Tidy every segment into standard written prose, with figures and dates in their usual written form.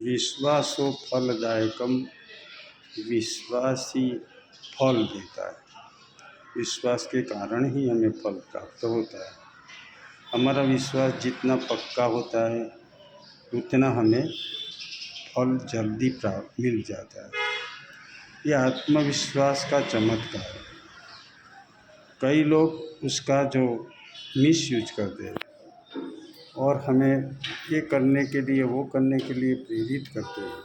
विश्वासो फलदायकम, विश्वास ही फल देता है। विश्वास के कारण ही हमें फल प्राप्त होता है। हमारा विश्वास जितना पक्का होता है उतना हमें फल जल्दी प्राप्त मिल जाता है। यह आत्मविश्वास का चमत्कार है। कई लोग उसका जो मिसयूज करते हैं और हमें ये करने के लिए वो करने के लिए प्रेरित करते हैं।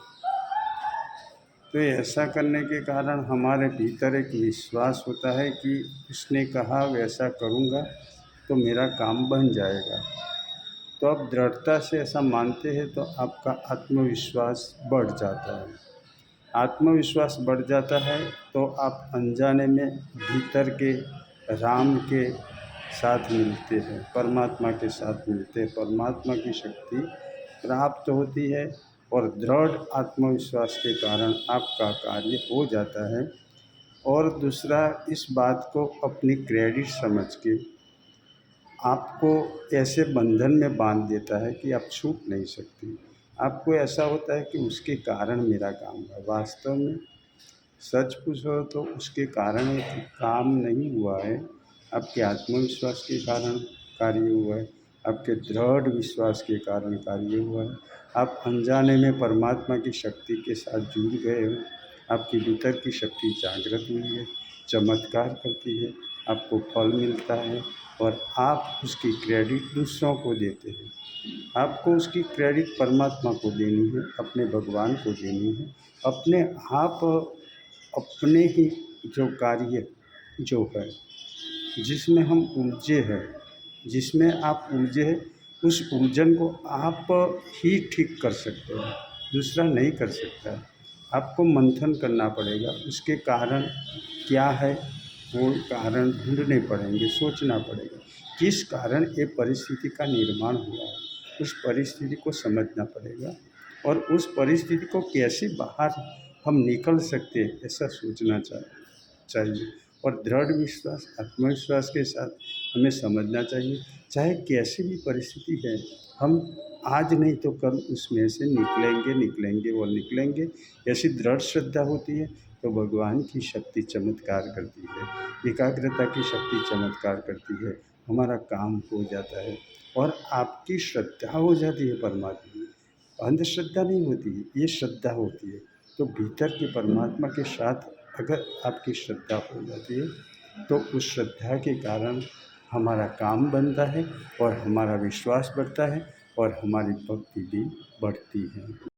तो ऐसा करने के कारण हमारे भीतर एक विश्वास होता है कि उसने कहा वैसा करूँगा तो मेरा काम बन जाएगा। तो आप दृढ़ता से ऐसा मानते हैं तो आपका आत्मविश्वास बढ़ जाता है। आत्मविश्वास बढ़ जाता है तो आप अनजाने में भीतर के राम के साथ मिलते हैं, परमात्मा के साथ मिलते हैं, परमात्मा की शक्ति प्राप्त होती है और दृढ़ आत्मविश्वास के कारण आपका कार्य हो जाता है। और दूसरा, इस बात को अपनी क्रेडिट समझ के आपको ऐसे बंधन में बांध देता है कि आप छूट नहीं सकती। आपको ऐसा होता है कि उसके कारण मेरा काम हुआ। वास्तव में सच पूछो तो उसके कारण एक काम नहीं हुआ है, आपके आत्मविश्वास के कारण कार्य हुआ है, आपके दृढ़ विश्वास के कारण कार्य हुआ है। आप अनजाने में परमात्मा की शक्ति के साथ जुड़ गए हो, आपके भीतर की शक्ति जागृत हुई है, चमत्कार करती है, आपको फल मिलता है और आप उसकी क्रेडिट दूसरों को देते हैं। आपको उसकी क्रेडिट परमात्मा को देनी है, अपने भगवान को देनी है। अपने आप अपने ही जो कार्य जो है जिसमें हम उलझे हैं, जिसमें आप उलझे हैं, उस उलझन को आप ही ठीक कर सकते हैं, दूसरा नहीं कर सकता है। आपको मंथन करना पड़ेगा, उसके कारण क्या है वो कारण ढूंढने पड़ेंगे, सोचना पड़ेगा किस कारण ये परिस्थिति का निर्माण हुआ है, उस परिस्थिति को समझना पड़ेगा और उस परिस्थिति को कैसे बाहर हम निकल सकते हैं ऐसा सोचना चाहिए। और दृढ़ विश्वास, आत्मविश्वास के साथ हमें समझना चाहिए चाहे कैसी भी परिस्थिति है, हम आज नहीं तो कल उसमें से निकलेंगे। ऐसी दृढ़ श्रद्धा होती है तो भगवान की शक्ति चमत्कार करती है, एकाग्रता की शक्ति चमत्कार करती है, हमारा काम हो जाता है और आपकी श्रद्धा हो जाती है परमात्मा में। अंधश्रद्धा नहीं होती है, ये श्रद्धा होती है। तो भीतर के परमात्मा के साथ अगर आपकी श्रद्धा हो जाती है तो उस श्रद्धा के कारण हमारा काम बनता है और हमारा विश्वास बढ़ता है और हमारी भक्ति भी बढ़ती है।